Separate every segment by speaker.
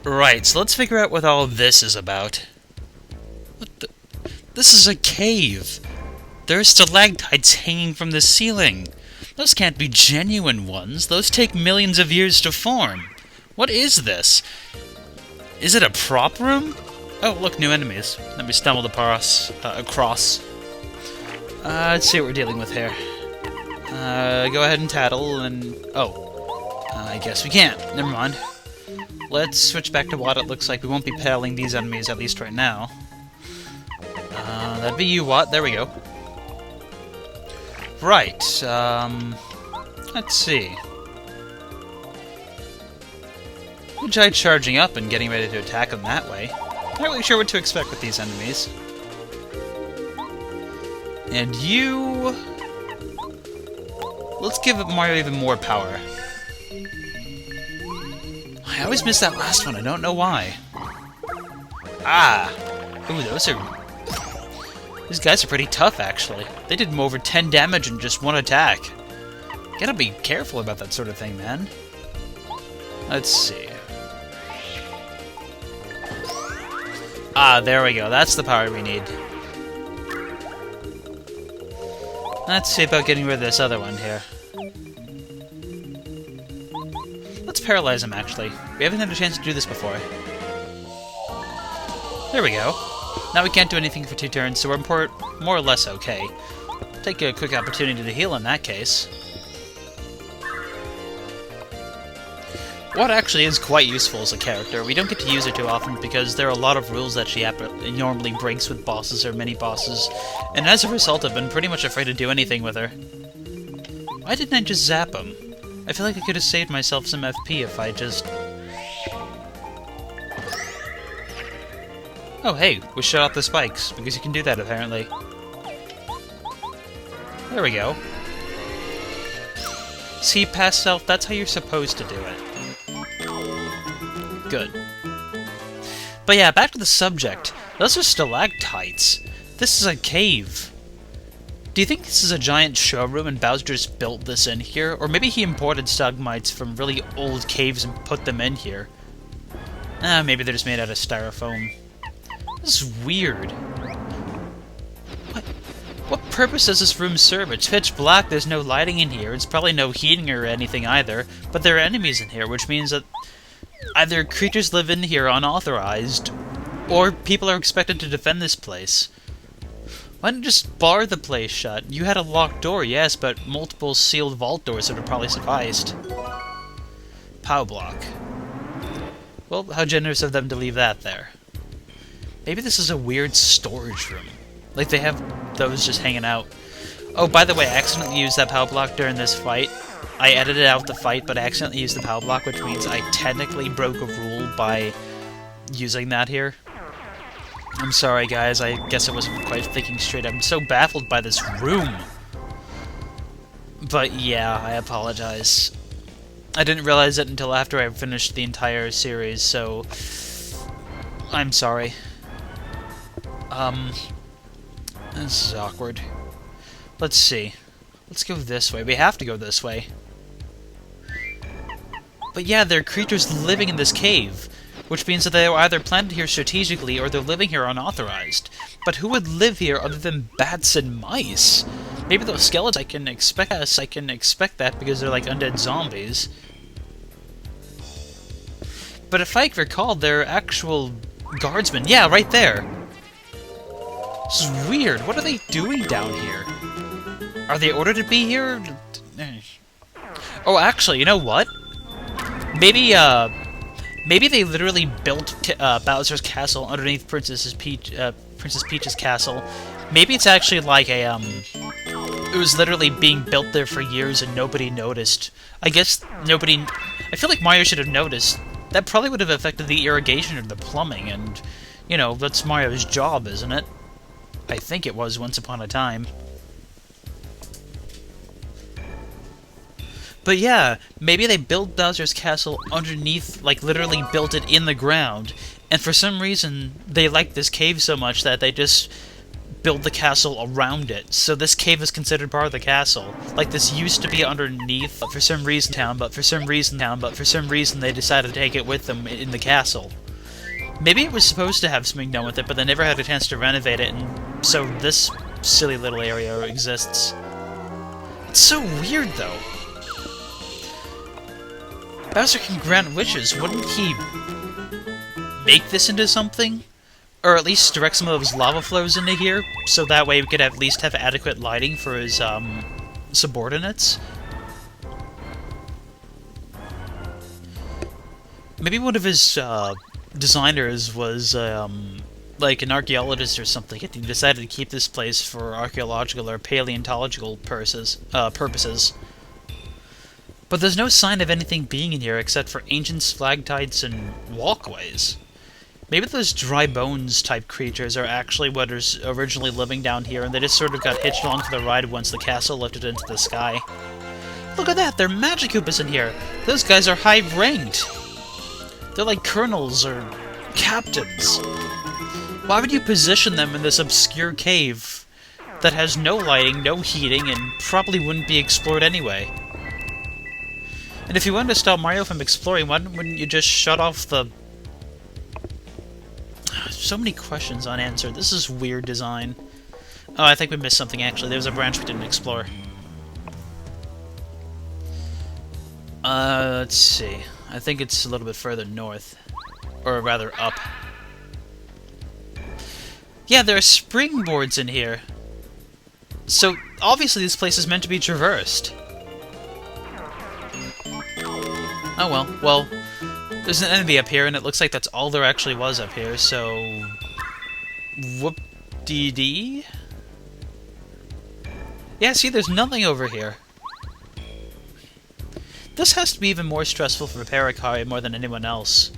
Speaker 1: Right, so let's figure out what all of this is about. What the? This is a cave! There are stalactites hanging from the ceiling! Those can't be genuine ones. Those take millions of years to form. What is this? Is it a prop room? Oh, look, new enemies that we stumbled across. Let's see what we're dealing with here. Go ahead and tattle, and... oh. I guess we can't. Never mind. Let's switch back to what it looks like. We won't be battling these enemies, at least right now. That'd be you, Watt. There we go. Right, let's see. We tried charging up and getting ready to attack them that way. Not really sure what to expect with these enemies. And you... let's give Mario even more power. I always miss that last one, I don't know why. Ah! Ooh, these guys are pretty tough, actually. They did over 10 damage in just one attack. Gotta be careful about that sort of thing, man. Let's see. Ah, there we go. That's the power we need. Let's see about getting rid of this other one here. Let's paralyze him, actually. We haven't had a chance to do this before. There we go. Now we can't do anything for 2 turns, so we're more or less okay. Take a quick opportunity to heal in that case. What actually is quite useful as a character. We don't get to use her too often because there are a lot of rules that she normally breaks with bosses or mini-bosses, and as a result I've been pretty much afraid to do anything with her. Why didn't I just zap him? I feel like I could have saved myself some FP if I just... oh, hey, we shut off the spikes, because you can do that, apparently. There we go. See, past self, that's how you're supposed to do it. Good. But yeah, back to the subject. Those are stalactites. This is a cave. Do you think this is a giant showroom and Bowser just built this in here? Or maybe he imported stalagmites from really old caves and put them in here? Maybe they're just made out of styrofoam. This is weird. What purpose does this room serve? It's pitch black, there's no lighting in here, it's probably no heating or anything either, but there are enemies in here, which means that either creatures live in here unauthorized, or people are expected to defend this place. Why don't you just bar the place shut? You had a locked door, yes, but multiple sealed vault doors would have probably sufficed. Pow block. Well, how generous of them to leave that there. Maybe this is a weird storage room. Like they have those just hanging out. Oh, by the way, I accidentally used that power block during this fight. I edited out the fight, but I accidentally used the power block, which means I technically broke a rule by using that here. I'm sorry, guys. I guess I wasn't quite thinking straight. I'm so baffled by this room. But yeah, I apologize. I didn't realize it until after I finished the entire series, so... I'm sorry. This is awkward. Let's see. Let's go this way. We have to go this way. But yeah, there are creatures living in this cave, which means that they were either planted here strategically or they're living here unauthorized. But who would live here other than bats and mice? Maybe those skeletons, I can expect that because they're like undead zombies. But if I recall, they're actual guardsmen. Yeah, right there. This is weird. What are they doing down here? Are they ordered to be here? Oh, actually, you know what? Maybe they literally built Bowser's castle underneath Princess Peach's castle. Maybe it's actually like a, it was literally being built there for years and nobody noticed. I guess nobody... I feel like Mario should have noticed. That probably would have affected the irrigation or the plumbing, and, you know, that's Mario's job, isn't it? I think it was once upon a time. But yeah, maybe they built Bowser's castle underneath, like literally built it in the ground, and for some reason they liked this cave so much that they just build the castle around it, so this cave is considered part of the castle. Like, this used to be underneath, but for some reason they decided to take it with them in the castle. Maybe it was supposed to have something done with it, but they never had a chance to renovate it, and so this silly little area exists. It's so weird, though. Bowser can grant wishes. Wouldn't he make this into something? Or at least direct some of those lava flows into here, so that way we could at least have adequate lighting for his, subordinates? Maybe one of his, designers was, like an archaeologist or something, and he decided to keep this place for archaeological or paleontological purposes. But there's no sign of anything being in here except for ancient stalactites and walkways. Maybe those dry bones type creatures are actually what is originally living down here, and they just sort of got hitched along for the ride once the castle lifted into the sky. Look at that, they're magic Koopas in here! Those guys are high-ranked! They're like colonels or captains. Why would you position them in this obscure cave that has no lighting, no heating, and probably wouldn't be explored anyway? And if you wanted to stop Mario from exploring, why wouldn't you just shut off the... So many questions unanswered. This is weird design. Oh, I think we missed something, actually. There's a branch we didn't explore. Let's see. I think it's a little bit further north. Or rather, up. Yeah, there are springboards in here. So, obviously this place is meant to be traversed. Oh well. Well, there's an enemy up here, and it looks like that's all there actually was up here, so... Whoop-dee-dee? Yeah, see, there's nothing over here. This has to be even more stressful for Paracari more than anyone else.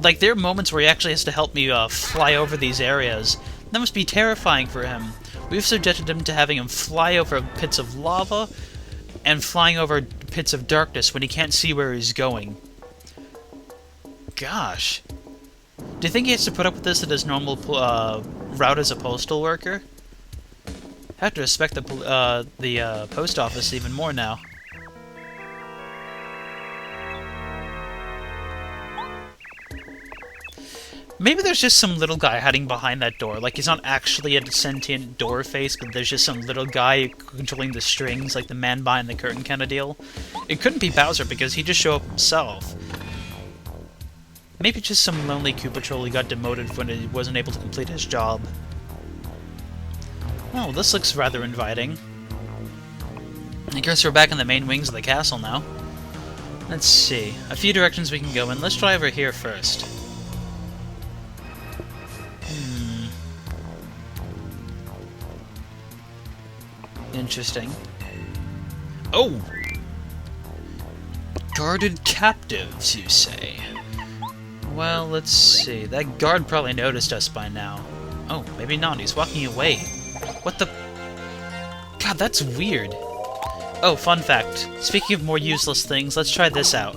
Speaker 1: Like, there are moments where he actually has to help me fly over these areas. That must be terrifying for him. We've subjected him to having him fly over pits of lava and flying over pits of darkness when he can't see where he's going. Gosh. Do you think he has to put up with this at his normal route as a postal worker? I have to respect the post office even more now. Maybe there's just some little guy hiding behind that door. Like, he's not actually a sentient door face, but there's just some little guy controlling the strings, like the man behind the curtain kind of deal. It couldn't be Bowser, because he just showed up himself. Maybe just some lonely Koopa troll who got demoted when he wasn't able to complete his job. Oh, this looks rather inviting. I guess we're back in the main wings of the castle now. Let's see. A few directions we can go in. Let's try over here first. Interesting. Oh! Guarded captives, you say? Well, let's see. That guard probably noticed us by now. Oh, maybe not. He's walking away. What the... God, that's weird. Oh, fun fact. Speaking of more useless things, let's try this out.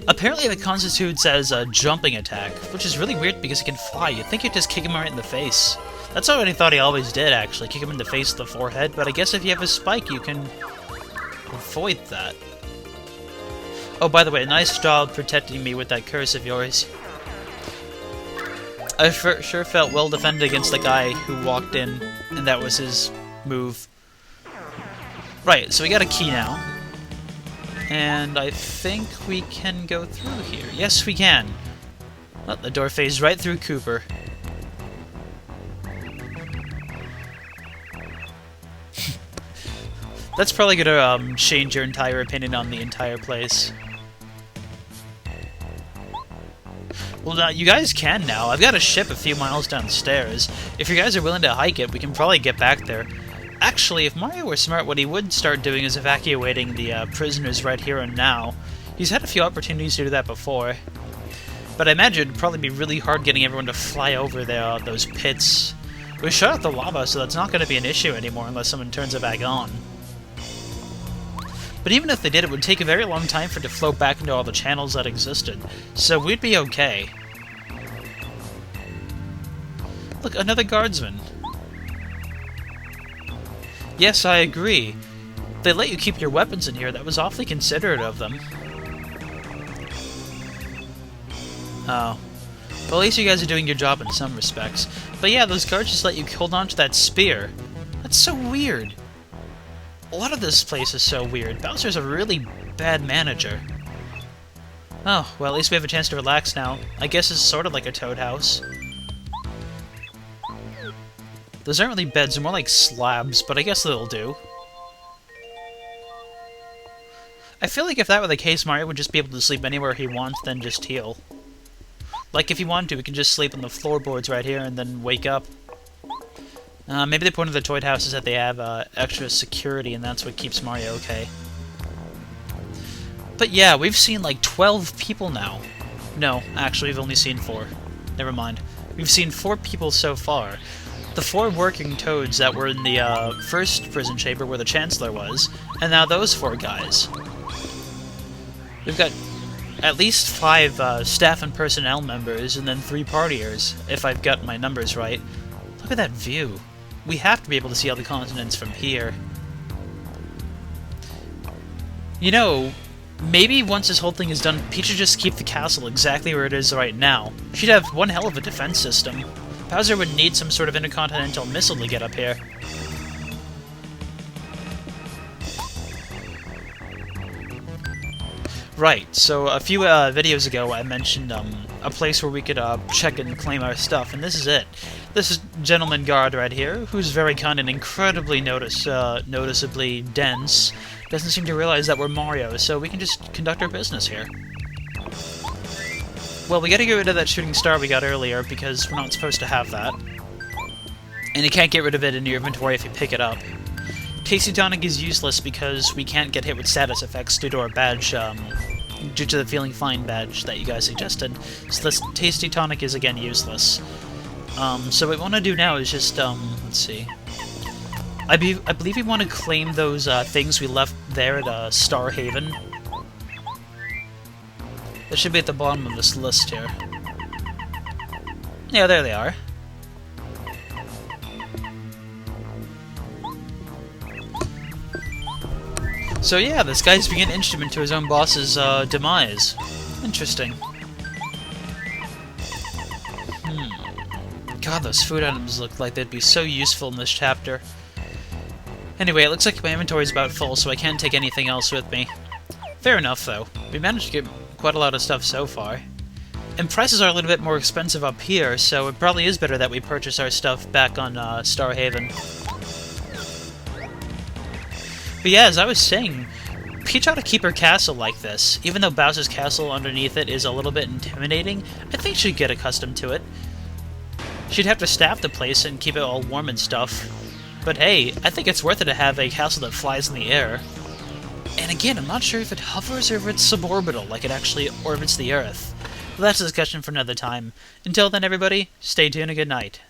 Speaker 1: Apparently that constitutes as a jumping attack, which is really weird because he can fly. You'd think you'd just kick him right in the face. That's what I thought he always did, actually. Kick him in the face with the forehead, but I guess if you have a spike, you can avoid that. Oh, by the way, nice job protecting me with that curse of yours. I sure felt well defended against the guy who walked in, and that was his move. Right, so we got a key now. And I think we can go through here. Yes, we can. Well, the door phased right through Cooper. That's probably gonna change your entire opinion on the entire place. Well, now, you guys can now. I've got a ship a few miles downstairs. If you guys are willing to hike it, we can probably get back there. Actually, if Mario were smart, what he would start doing is evacuating the prisoners right here and now. He's had a few opportunities to do that before. But I imagine it'd probably be really hard getting everyone to fly over there, those pits. We shut out the lava, so that's not going to be an issue anymore unless someone turns it back on. But even if they did, it would take a very long time for it to flow back into all the channels that existed. So we'd be okay. Look, another guardsman. Yes, I agree. They let you keep your weapons in here. That was awfully considerate of them. Oh. Well, at least you guys are doing your job in some respects. But yeah, those guards just let you hold on to that spear. That's so weird. A lot of this place is so weird. Bowser's a really bad manager. Oh, well, at least we have a chance to relax now. I guess it's sort of like a Toad house. Those aren't really beds, they're more like slabs, but I guess they'll do. I feel like if that were the case, Mario would just be able to sleep anywhere he wants, then just heal. Like, if he wanted to, he could just sleep on the floorboards right here and then wake up. Maybe the point of the Toad house is that they have extra security, and that's what keeps Mario okay. But yeah, we've seen like 12 people now. No, actually, we've only seen 4. Never mind. We've seen 4 people so far. The 4 working Toads that were in the first prison chamber where the Chancellor was, and now those 4 guys. We've got at least 5 staff and personnel members, and then 3 partiers, if I've got my numbers right. Look at that view. We have to be able to see all the continents from here. You know, maybe once this whole thing is done, Peach should just keep the castle exactly where it is right now. She'd have one hell of a defense system. Bowser would need some sort of intercontinental missile to get up here. Right, so a few videos ago I mentioned a place where we could check and claim our stuff, and this is it. This is Gentleman Guard right here, who's very kind and incredibly noticeably dense. Doesn't seem to realize that we're Mario, so we can just conduct our business here. Well, we gotta get rid of that shooting star we got earlier, because we're not supposed to have that. And you can't get rid of it in your inventory if you pick it up. Tasty Tonic is useless because we can't get hit with status effects due to our badge, due to the Feeling Fine badge that you guys suggested. So this Tasty Tonic is again useless. So what we want to do now is just, let's see. I believe we want to claim those things we left there at Star Haven. They should be at the bottom of this list here. Yeah, there they are. So yeah, this guy's being an instrument to his own boss's demise. Interesting. God, those food items look like they'd be so useful in this chapter. Anyway, it looks like my inventory's about full, so I can't take anything else with me. Fair enough, though. We managed to get quite a lot of stuff so far. And prices are a little bit more expensive up here, so it probably is better that we purchase our stuff back on Star Haven. But yeah, as I was saying, Peach ought to keep her castle like this. Even though Bowser's castle underneath it is a little bit intimidating, I think she'd get accustomed to it. She'd have to staff the place and keep it all warm and stuff. But hey, I think it's worth it to have a castle that flies in the air. And again, I'm not sure if it hovers or if it's suborbital, like it actually orbits the Earth. But that's a discussion for another time. Until then, everybody, stay tuned and good night.